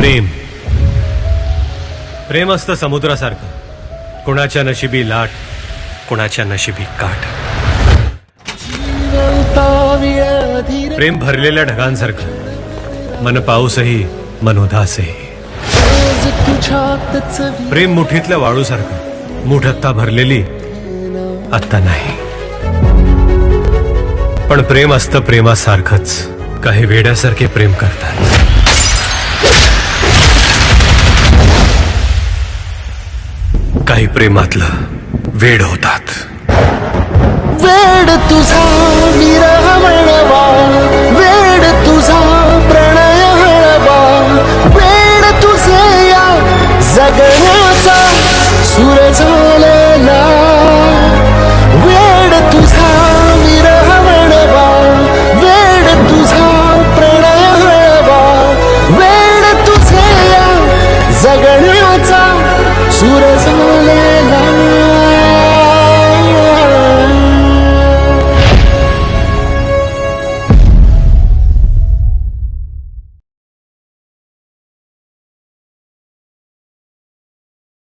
प्रेम प्रेम असतं समुद्रासारखं, कोणाच्या नशिबी लाट, कोणाच्या नशिबी काठ. प्रेम भरलेल्या ढगांसारखं, मन पाऊसही मन उदासही. प्रेम मुठीतल्या वाळूसारखं, मुठ आत्ता भरलेली आत्ता नाही. पण प्रेम असतं प्रेमासारखंच, काही वेड्यासारखे प्रेम करतात. काही प्रेमातलं वेड होतात. वेड तुझा विरह म्हणवा, वेड तुझा प्रणय हळवा, वेड तुझे या जगण्याचा सूर झालेला. वेड तुझा विरह म्हणवा, वेड तुझा प्रणय हळवा, वेड तुझे या जगण्याचा सूर